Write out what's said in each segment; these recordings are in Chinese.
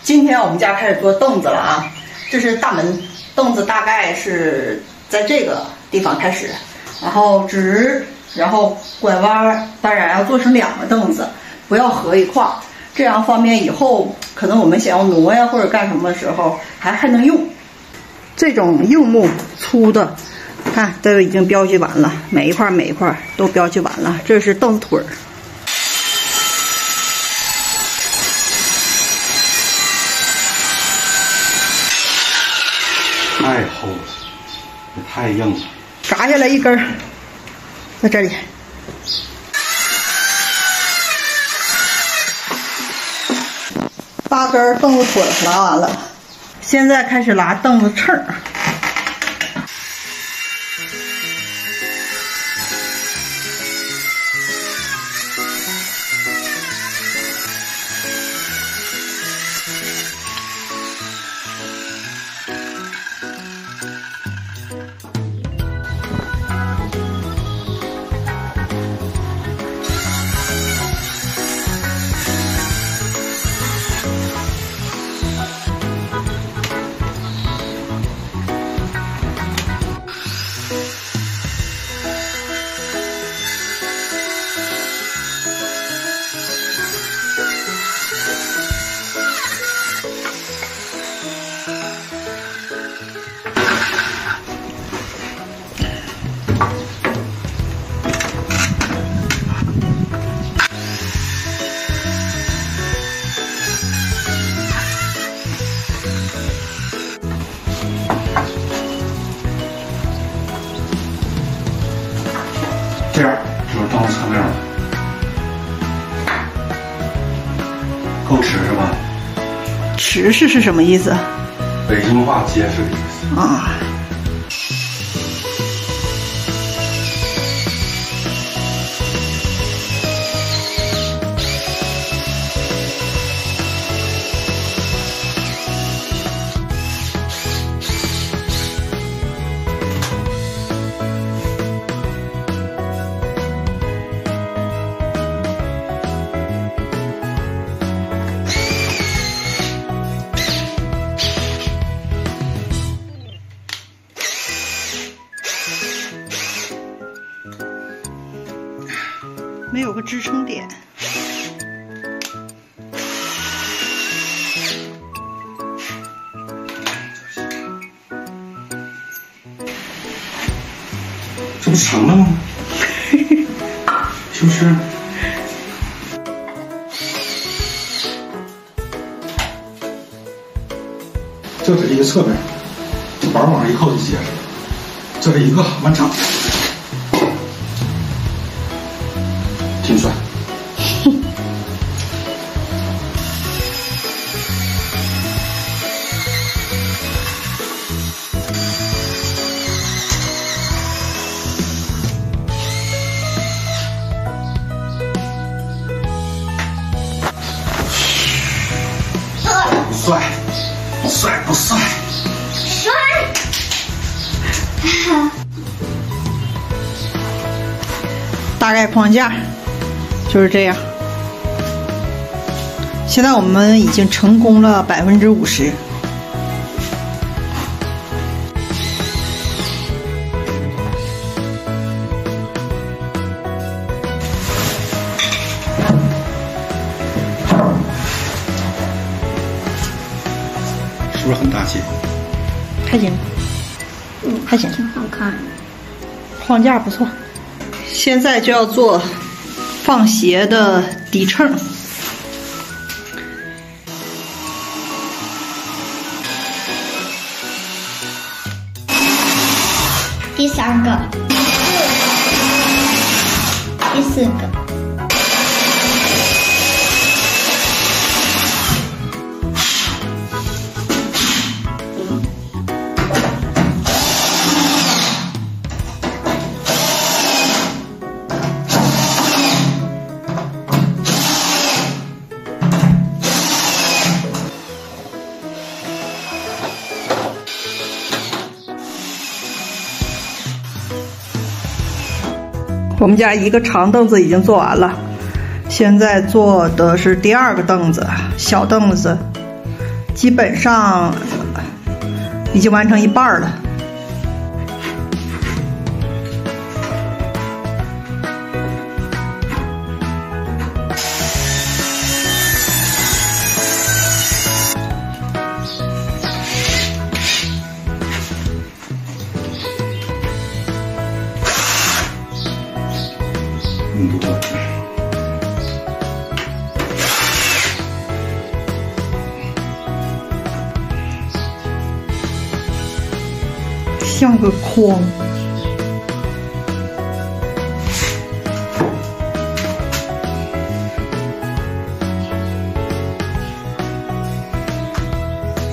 今天我们家开始做凳子了啊，这是大门凳子，大概是在这个地方开始，然后直，然后拐弯，当然要做成2个凳子，不要合一块，这样方便以后可能我们想要挪呀或者干什么的时候还能用。这种硬木粗的，看都已经标记完了，每一块都标记完了，这是凳子腿儿。太厚了，也太硬了。嘎下来一根，在这里。8根凳子腿拉完了，现在开始拉凳子翅儿。这样就是凳子侧面了，够持是吧？持是什么意思？北京话结实的意思啊。没有个支撑点，这不成了吗？是不是？这是一个侧面，这板往上一扣就结实了。这是一个完成。挺帅。帅，帅不帅？帅。大概框架就是这样。现在我们已经成功了50%。是不是很大气？还行，还行，挺好看的。框架不错。现在就要做放鞋的底秤。第3个，第4个。我们家一个长凳子已经做完了，现在做的是第2个凳子，小凳子，基本上已经完成一半了。像个筐。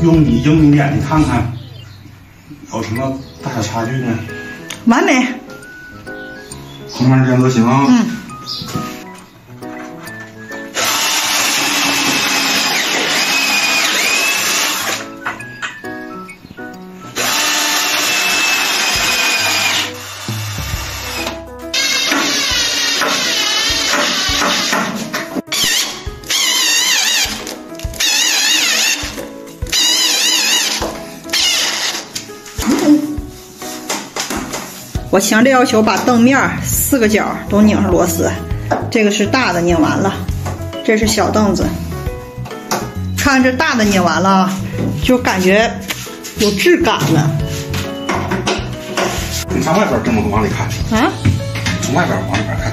用你用你眼睛看看，有什么大小差距呢？完美。横面这样都行啊。嗯。我强烈要求把凳面4个角都拧上螺丝，这个是大的拧完了，这是小凳子。看这大的拧完了，就感觉有质感了。你从外边这么往里看啊？从外边往里边看，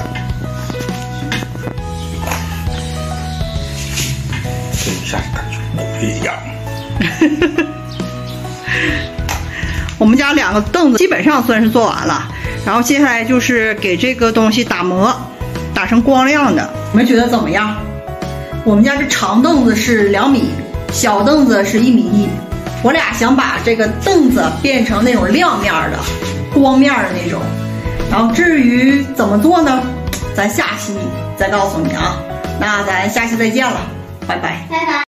这一下感觉不一样。我们家2个凳子基本上算是做完了，然后接下来就是给这个东西打磨，打成光亮的。你们觉得怎么样？我们家这长凳子是2米，小凳子是1.1米。我俩想把这个凳子变成那种亮面的、光面的那种。然后至于怎么做呢？咱下期再告诉你啊。那咱下期再见了，拜拜。拜拜。